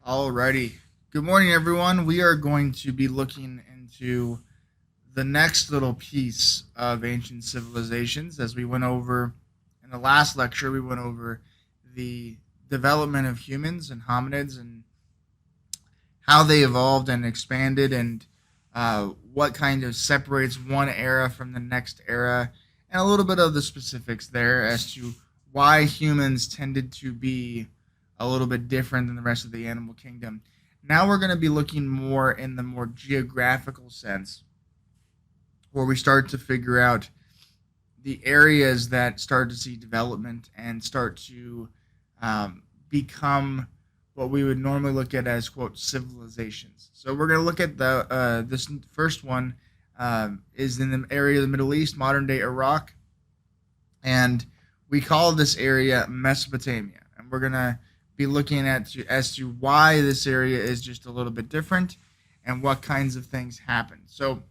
Alrighty. Good morning, everyone. We are going to be looking into the next little piece of ancient civilizations. As we went over in the last lecture, we went over the development of humans and hominids and how they evolved and expanded and what kind of separates one era from the next era, and a little bit of the specifics there as to why humans tended to be a little bit different than the rest of the animal kingdom. Now we're going to be looking more in the more geographical sense, where we start to figure out the areas that start to see development and start to become what we would normally look at as quote civilizations. So we're going to look at the this first one is in the area of the Middle East, modern day Iraq, and we call this area Mesopotamia. And we're going to be looking at as to why this area is just a little bit different and what kinds of things happen. So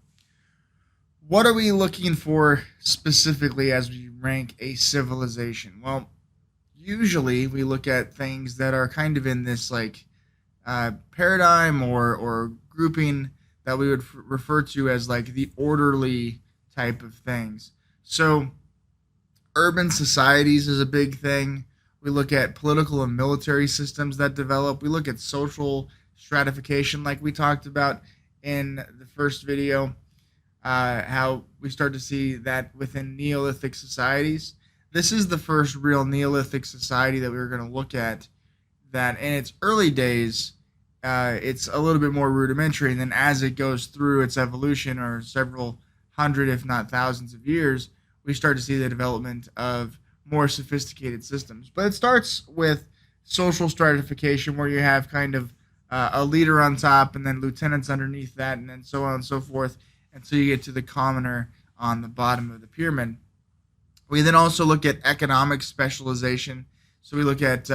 what are we looking for specifically as we rank a civilization? Well, usually we look at things that are kind of in this like paradigm or grouping that we would refer to as like the orderly type of things. So urban societies is a big thing. We look at political and military systems that develop. We look at social stratification, like we talked about in the first video, how we start to see that within Neolithic societies. This is the first real Neolithic society that we were going to look at that in its early days, it's a little bit more rudimentary. And then as it goes through its evolution or several hundred, if not thousands of years, we start to see the development of more sophisticated systems. But it starts with social stratification, where you have kind of a leader on top and then lieutenants underneath that, and then so on and so forth, until you get to the commoner on the bottom of the pyramid. We then also look at economic specialization. So we look at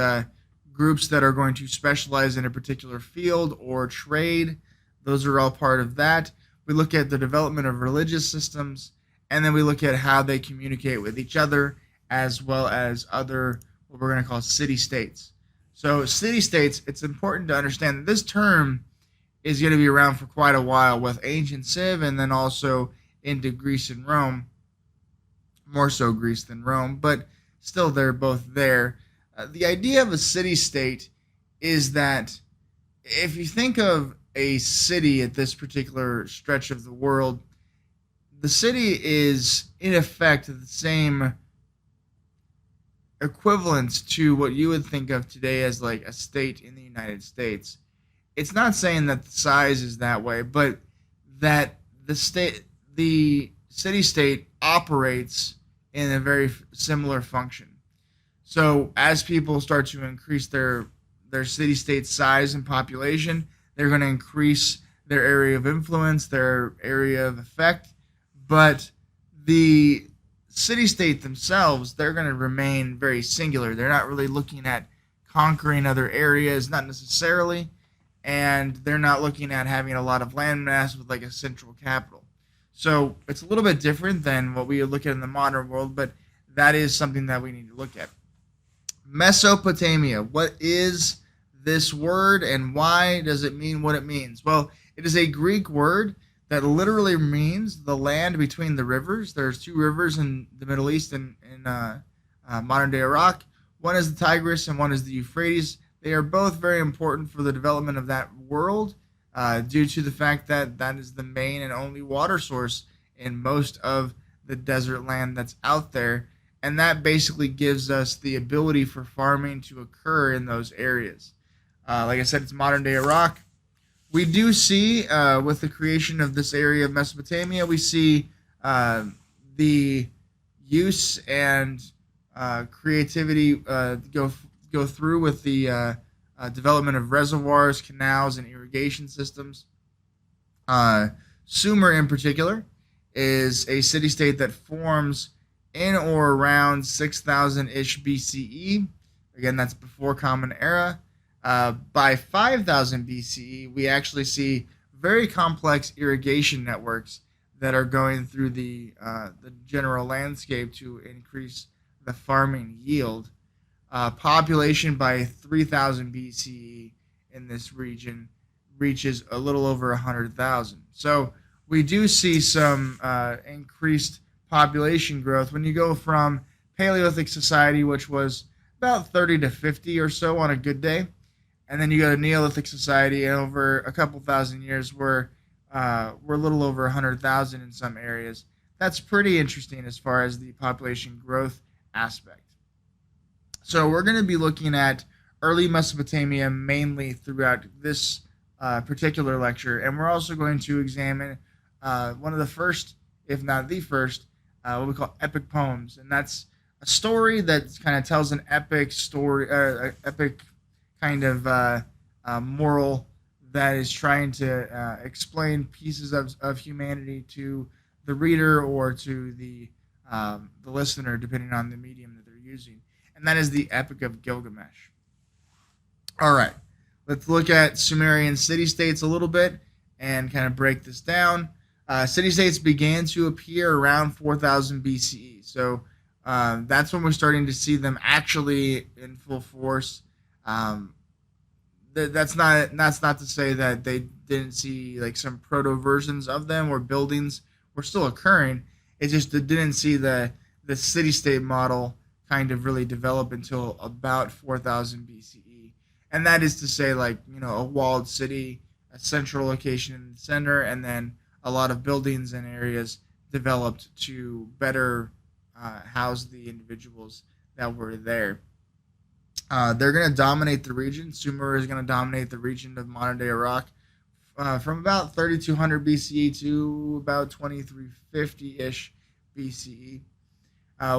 groups that are going to specialize in a particular field or trade. Those are all part of that. We look at the development of religious systems, and then we look at how they communicate with each other, as well as other, what we're going to call city-states. So city-states, it's important to understand that this term is going to be around for quite a while with ancient Civ and then also into Greece and Rome, more so Greece than Rome, but still they're both there. The idea of a city-state is that if you think of a city at this particular stretch of the world, the city is in effect the same equivalence to what you would think of today as like a state in the United States. It's not saying that the size is that way, but that the city state operates in a very similar function. So as people start to increase their city state size and population, they're going to increase their area of influence, their area of effect, but the city state themselves, they're going to remain very singular. They're not really looking at conquering other areas, not necessarily, and they're not looking at having a lot of landmass with like a central capital. So it's a little bit different than what we would look at in the modern world, but that is something that we need to look at. Mesopotamia. What is this word and why does it mean what it means? Well, it is a Greek word that literally means the land between the rivers. There's two rivers in the Middle East and in modern day Iraq. One is the Tigris and one is the Euphrates. They are both very important for the development of that world due to the fact that that is the main and only water source in most of the desert land that's out there. And that basically gives us the ability for farming to occur in those areas. Like I said, it's modern day Iraq. We do see, with the creation of this area of Mesopotamia, we see the use and creativity go through with the development of reservoirs, canals, and irrigation systems. Sumer, in particular, is a city-state that forms in or around 6000-ish BCE. Again, that's before Common Era. By 5000 BCE, we actually see very complex irrigation networks that are going through the general landscape to increase the farming yield. Population by 3000 BCE in this region reaches a little over 100,000. So we do see some increased population growth when you go from Paleolithic society, which was about 30 to 50 or so on a good day, and then you go to Neolithic society, and over a couple thousand years, we're a little over 100,000 in some areas. That's pretty interesting as far as the population growth aspect. So we're going to be looking at early Mesopotamia mainly throughout this particular lecture, and we're also going to examine one of the first, if not the first, what we call epic poems, and that's a story that kind of tells an epic story, epic kind of moral that is trying to explain pieces of humanity to the reader or to the listener, depending on the medium that they're using, and that is the Epic of Gilgamesh. All right, let's look at Sumerian city-states a little bit and kind of break this down. City-states began to appear around 4000 BCE, so that's when we're starting to see them actually in full force. That's not to say that they didn't see like some proto versions of them or buildings were still occurring. It just didn't see the city-state model kind of really develop until about 4000 BCE, and that is to say, like, you know, a walled city, a central location in the center, and then a lot of buildings and areas developed to better house the individuals that were there. They're going to dominate the region. Sumer is going to dominate the region of modern-day Iraq from about 3200 BCE to about 2350-ish BCE.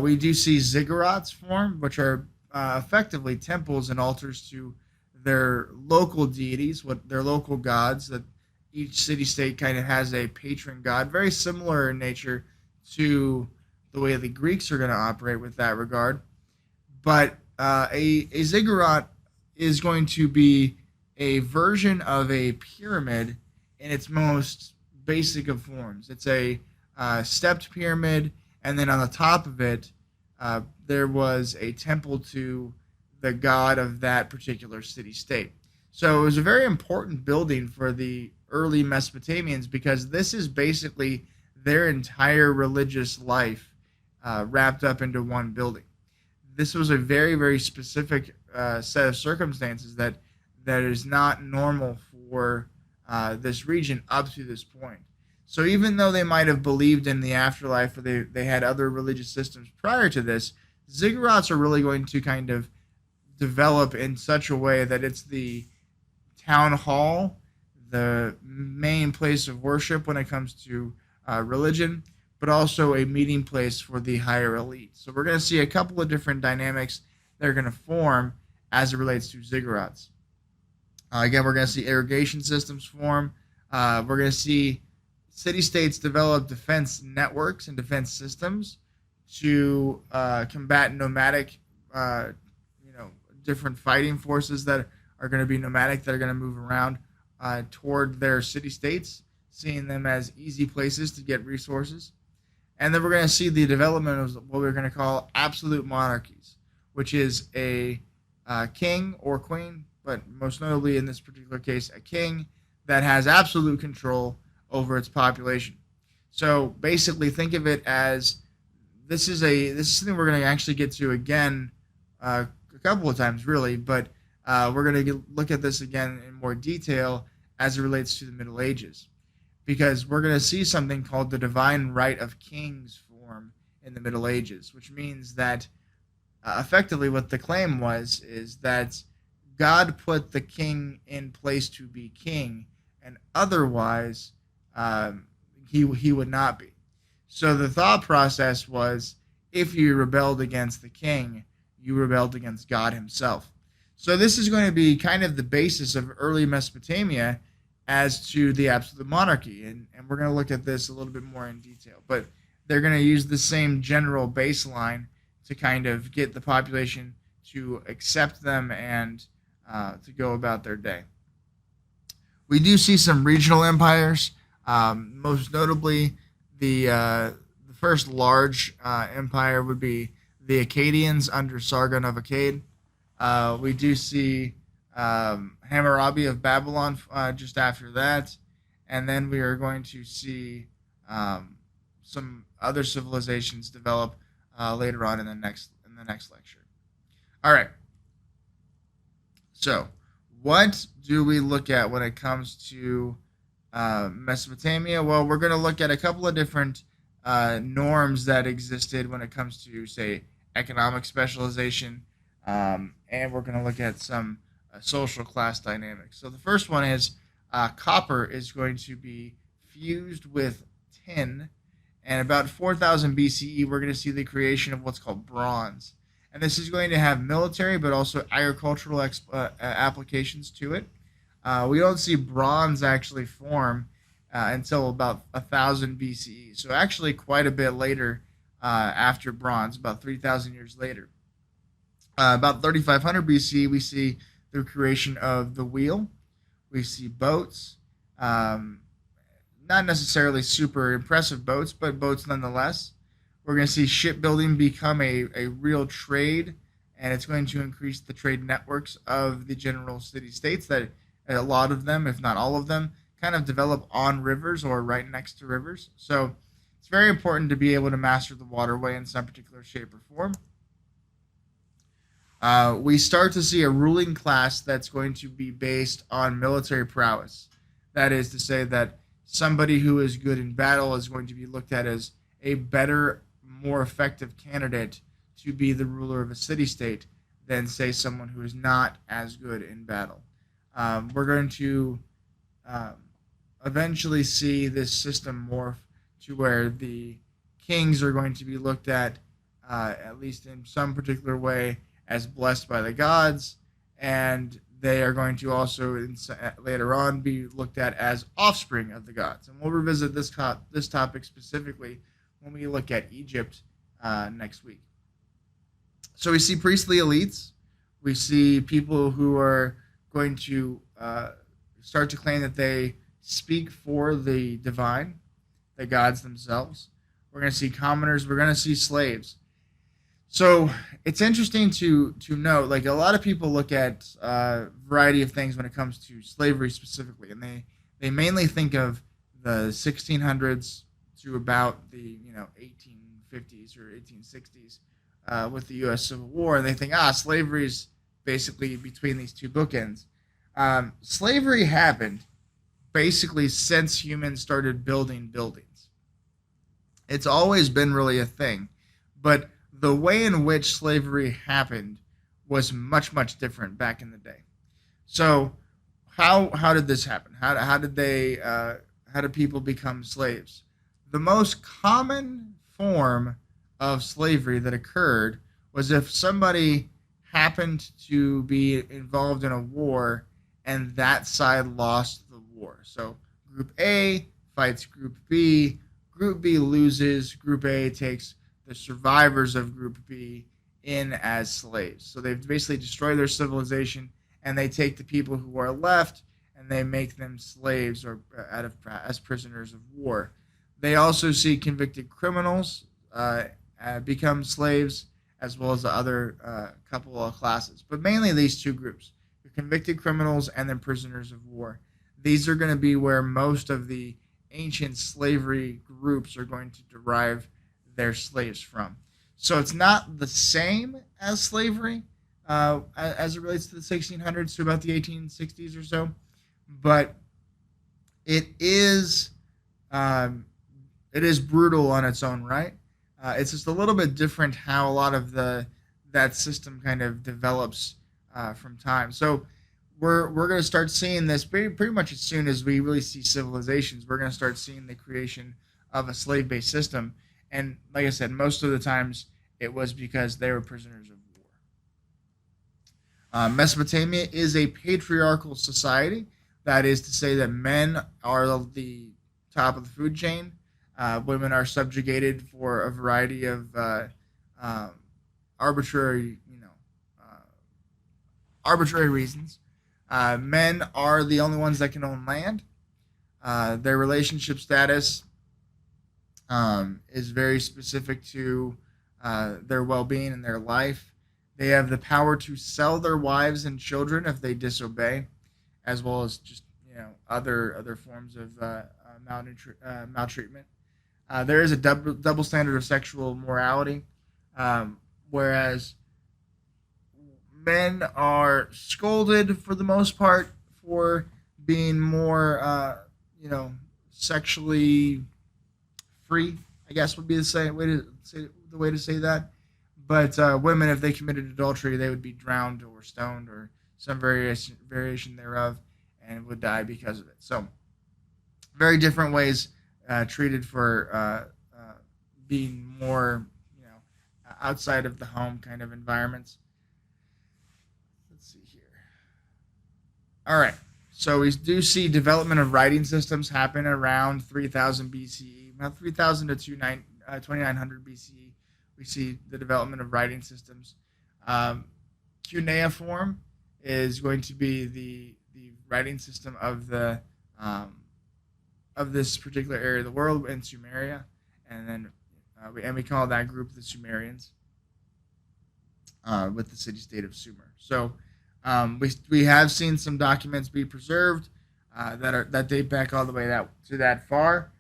We do see ziggurats form, which are effectively temples and altars to their local deities, their local gods. That each city-state kind of has a patron god, very similar in nature to the way the Greeks are going to operate with that regard. But a ziggurat is going to be a version of a pyramid in its most basic of forms. It's a stepped pyramid, and then on the top of it, there was a temple to the god of that particular city-state. So it was a very important building for the early Mesopotamians because this is basically their entire religious life wrapped up into one building. This was a very, very specific set of circumstances that is not normal for this region up to this point. So even though they might have believed in the afterlife or they had other religious systems prior to this, ziggurats are really going to kind of develop in such a way that it's the town hall, the main place of worship when it comes to religion, but also a meeting place for the higher elite. So we're going to see a couple of different dynamics that are going to form as it relates to ziggurats. Again, we're going to see irrigation systems form. We're going to see city-states develop defense networks and defense systems to combat nomadic, different fighting forces that are going to be nomadic, that are going to move around toward their city-states, seeing them as easy places to get resources. And then we're going to see the development of what we're going to call absolute monarchies, which is a king or queen, but most notably in this particular case, a king that has absolute control over its population. So basically, think of it as this is something we're going to actually get to again a couple of times, really, but we're going to look at this again in more detail as it relates to the Middle Ages, because we're going to see something called the divine right of kings form in the Middle Ages, which means that effectively what the claim is that God put the king in place to be king, and otherwise he would not be. So the thought process was, if you rebelled against the king, you rebelled against God himself. So this is going to be kind of the basis of early Mesopotamia as to the absolute monarchy. And we're going to look at this a little bit more in detail. But they're going to use the same general baseline to kind of get the population to accept them and to go about their day. We do see some regional empires, most notably the first large empire would be the Akkadians under Sargon of Akkad. We do see Hammurabi of Babylon just after that, and then we are going to see um, some other civilizations develop later on in the next lecture. All right. So, what do we look at when it comes to Mesopotamia? Well, we're going to look at a couple of different norms that existed when it comes to, say, economic specialization, and we're going to look at some social class dynamics. So, the first one is copper is going to be fused with tin, and about 4000 BCE, we're going to see the creation of what's called bronze. And this is going to have military but also agricultural applications to it. We don't see bronze actually form until about 1000 BCE. So actually quite a bit later after bronze, about 3000 years later. About 3500 BC, we see the creation of the wheel. We see boats, not necessarily super impressive boats, but boats nonetheless. We're going to see shipbuilding become a real trade, and it's going to increase the trade networks of the general city-states that a lot of them, if not all of them, kind of develop on rivers or right next to rivers. So it's very important to be able to master the waterway in some particular shape or form. We start to see a ruling class that's going to be based on military prowess. That is to say that somebody who is good in battle is going to be looked at as a better, more effective candidate to be the ruler of a city-state than, say, someone who is not as good in battle. We're going to eventually see this system morph to where the kings are going to be looked at least in some particular way, as blessed by the gods, and they are going to also later on be looked at as offspring of the gods. And we'll revisit this topic specifically when we look at Egypt next week. So we see priestly elites. We see people who are going to start to claim that they speak for the divine, the gods themselves. We're going to see commoners. We're going to see slaves. So it's interesting to note, like a lot of people look at a variety of things when it comes to slavery specifically, and they mainly think of the 1600s to about the 1850s or 1860s with the U.S. Civil War, and they think slavery is basically between these two bookends. Slavery happened basically since humans started building buildings. It's always been really a thing, but the way in which slavery happened was much, much different back in the day. So, how did this happen? How did people become slaves? The most common form of slavery that occurred was if somebody happened to be involved in a war and that side lost the war. So, Group A fights Group B. Group B loses. Group A takes the survivors of Group B in as slaves. So they've basically destroyed their civilization, and they take the people who are left and they make them slaves or as prisoners of war. They also see convicted criminals become slaves, as well as the other couple of classes. But mainly these two groups, the convicted criminals and then prisoners of war. These are going to be where most of the ancient slavery groups are going to derive their slaves from. So it's not the same as slavery as it relates to the 1600s to about the 1860s or so, but it is brutal on its own right. It's just a little bit different how a lot of that system kind of develops from time. So we're going to start seeing this pretty much as soon as we really see civilizations. We're going to start seeing the creation of a slave-based system. And like I said, most of the times it was because they were prisoners of war. Mesopotamia is a patriarchal society. That is to say that men are the top of the food chain. Women are subjugated for a variety of arbitrary reasons. Men are the only ones that can own land. Their relationship status is very specific to their well-being and their life. They have the power to sell their wives and children if they disobey, as well as just other forms of maltreatment. There is a double standard of sexual morality, whereas men are scolded for the most part for being more, sexually free. I guess would be the way to say that. But women, if they committed adultery, they would be drowned or stoned or some variation thereof, and would die because of it. So, very different ways treated for being more, outside of the home kind of environments. Let's see here. All right. So we do see development of writing systems happen around 3000 BCE, about 3000 to 2900 BCE. We see the development of writing systems. Cuneiform is going to be the writing system of the of this particular area of the world in Sumeria, and then we call that group the Sumerians, with the city-state of Sumer. So we have seen some documents be preserved that date back all the way to that far.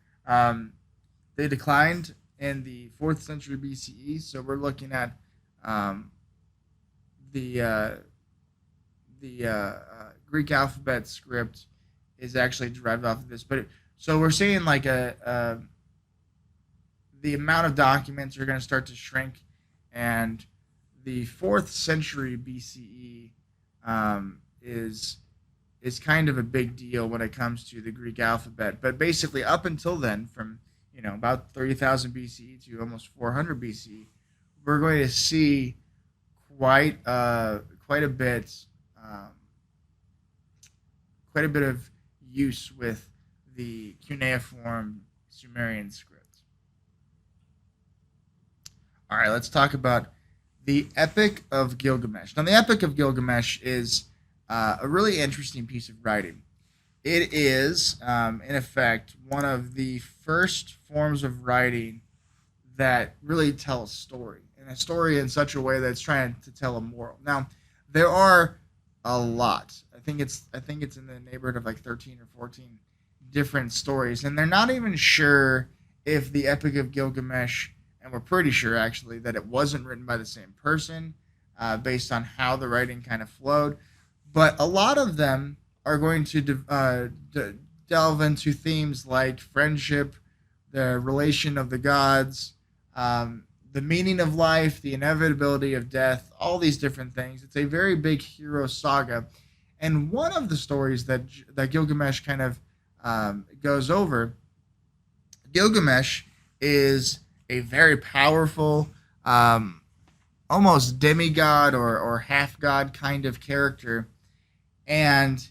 They declined in the 4th century BCE, so we're looking at the Greek alphabet script is actually derived off of this. So we're seeing like the amount of documents are going to start to shrink, and the 4th century BCE is kind of a big deal when it comes to the Greek alphabet. But basically, up until then, from about 30,000 BCE to almost 400 BCE, we're going to see quite a bit of use with the cuneiform Sumerian script. All right, let's talk about the Epic of Gilgamesh. Now, the Epic of Gilgamesh is a really interesting piece of writing. It is, in effect, one of the first forms of writing that really tell a story, and a story in such a way that's trying to tell a moral. Now, there are a lot. I think it's in the neighborhood of like 13 or 14 different stories, and they're not even sure if the Epic of Gilgamesh, and we're pretty sure actually that it wasn't written by the same person, based on how the writing kind of flowed. But a lot of them are going to delve into themes like friendship, the relation of the gods, the meaning of life, the inevitability of death, all these different things. It's a very big hero saga. And one of the stories that Gilgamesh kind of goes over, Gilgamesh is a very powerful, almost demigod or half-god kind of character. And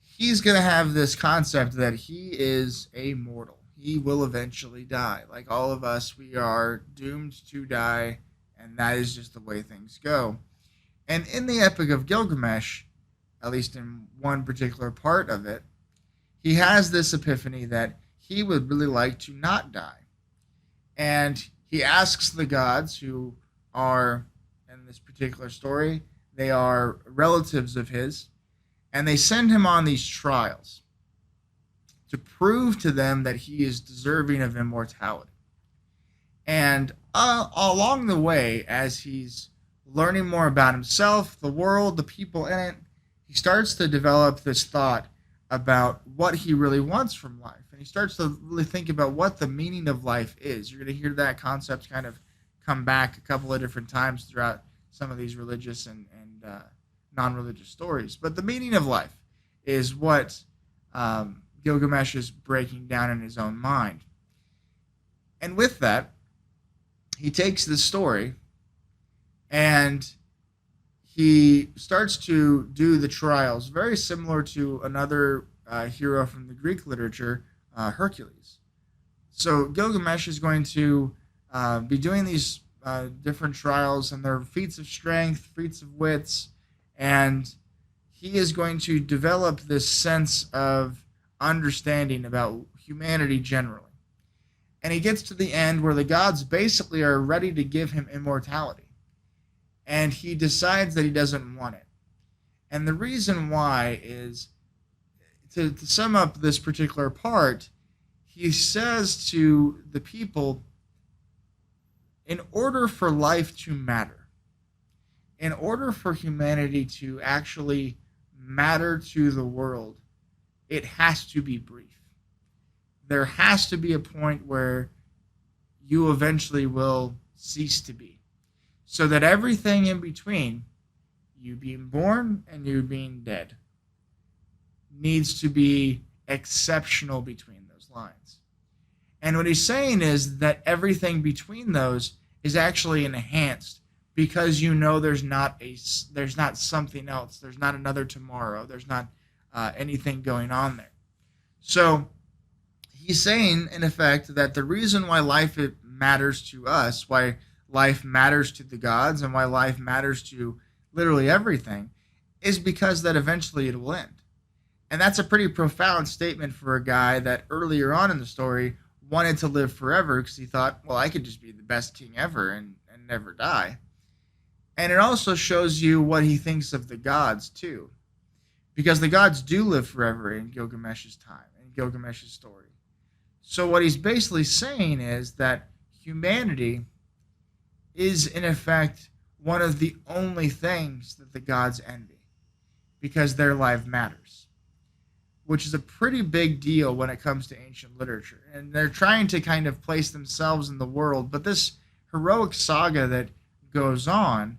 he's going to have this concept that he is a mortal. He will eventually die. Like all of us, we are doomed to die, and that is just the way things go. And in the Epic of Gilgamesh, at least in one particular part of it, he has this epiphany that he would really like to not die. And he asks the gods, who are, in this particular story, they are relatives of his, and they send him on these trials to prove to them that he is deserving of immortality. And along the way, as he's learning more about himself, the world, the people in it, he starts to develop this thought about what he really wants from life. And he starts to really think about what the meaning of life is. You're going to hear that concept kind of come back a couple of different times throughout some of these religious and non-religious stories. But the meaning of life is what Gilgamesh is breaking down in his own mind. And with that, he takes this story and he starts to do the trials, very similar to another hero from the Greek literature, Hercules. So Gilgamesh is going to be doing these different trials, and they're feats of strength, feats of wits, and he is going to develop this sense of understanding about humanity generally. And he gets to the end where the gods basically are ready to give him immortality. and he decides that he doesn't want it. And the reason why is, to sum up this particular part, he says to the people, in order for life to matter, in order for humanity to actually matter to the world, it has to be brief. There has to be a point where you eventually will cease to be. So that everything in between, you being born and you being dead, needs to be exceptional between those lines. And what he's saying is that everything between those is actually enhanced because you know there's not something else. There's not another tomorrow. There's not anything going on there. So he's saying, in effect, that the reason why life matters to us, why life matters to the gods, and why life matters to literally everything, is because that eventually it will end. And that's a pretty profound statement for a guy that earlier on in the story wanted to live forever because he thought, well, I could just be the best king ever and never die. And it also shows you what he thinks of the gods, too. Because the gods do live forever in Gilgamesh's time, in Gilgamesh's story. So what he's basically saying is that humanity is, in effect, one of the only things that the gods envy. Because their life matters. Which is a pretty big deal when it comes to ancient literature. And they're trying to kind of place themselves in the world. But this heroic saga that goes on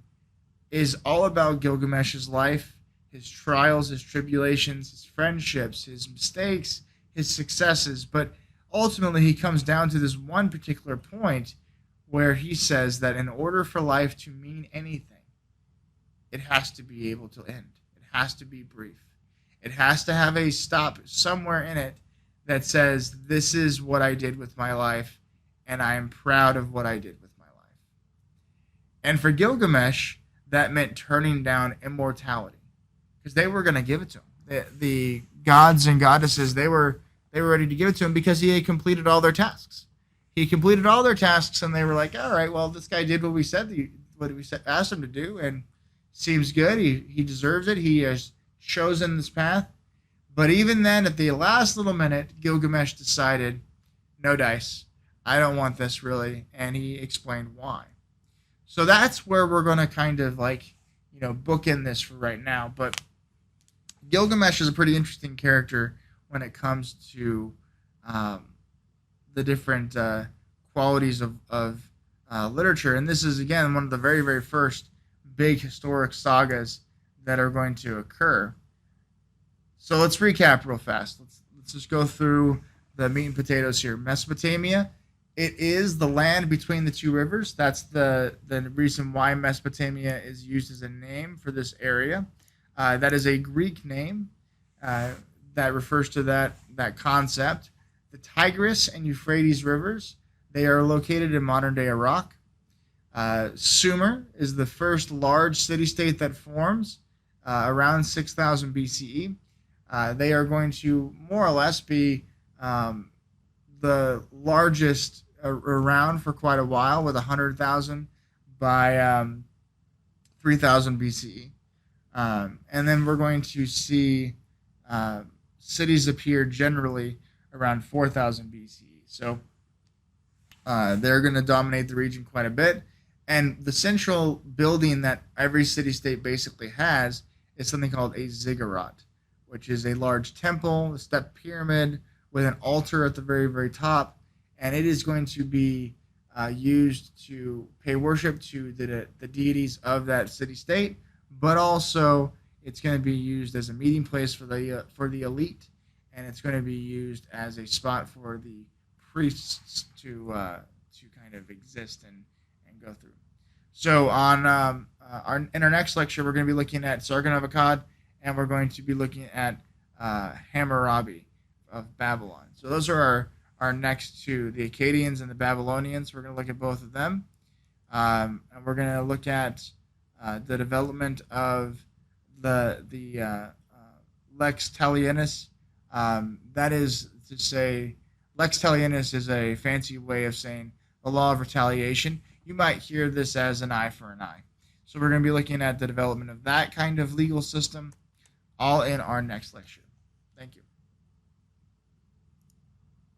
is all about Gilgamesh's life, his trials, his tribulations, his friendships, his mistakes, his successes. But ultimately, he comes down to this one particular point where he says that in order for life to mean anything, it has to be able to end. It has to be brief. It has to have a stop somewhere in it that says, this is what I did with my life, and I am proud of what I did with my life. And for Gilgamesh, that meant turning down immortality, because they were going to give it to him. The gods and goddesses, they were ready to give it to him because he had completed all their tasks. He completed all their tasks, and they were like, all right, well, this guy did what we asked him to do, and seems good. He deserves it. He has chosen this path. But even then, at the last little minute, Gilgamesh decided, no dice. I don't want this, really. And he explained why. So that's where we're going to kind of bookend this for right now. But Gilgamesh is a pretty interesting character when it comes to the different qualities of literature. And this is, again, one of the very, very first big historic sagas that are going to occur. So let's recap real fast. Let's just go through the meat and potatoes here. Mesopotamia, it is the land between the two rivers. That's the reason why Mesopotamia is used as a name for this area. That is a Greek name that refers to that concept. The Tigris and Euphrates rivers, they are located in modern-day Iraq. Sumer is the first large city-state that forms around 6000 BCE. They are going to more or less be the largest around for quite a while, with 100,000 by 3000 BCE. And then we're going to see cities appear generally around 4000 BCE. So they're going to dominate the region quite a bit. And the central building that every city-state basically has is something called a ziggurat, which is a large temple, a step pyramid with an altar at the very, very top. And it is going to be used to pay worship to the deities of that city-state, but also it's going to be used as a meeting place for the elite, and it's going to be used as a spot for the priests to kind of exist and go through. So on in our next lecture, we're going to be looking at Sargon of Akkad, and we're going to be looking at Hammurabi of Babylon. So those are our next two, the Akkadians and the Babylonians. We're going to look at both of them, and we're going to look at the development of the Lex Talionis. That is to say, Lex Talionis is a fancy way of saying the law of retaliation. You might hear this as an eye for an eye. So we're going to be looking at the development of that kind of legal system all in our next lecture. Thank you.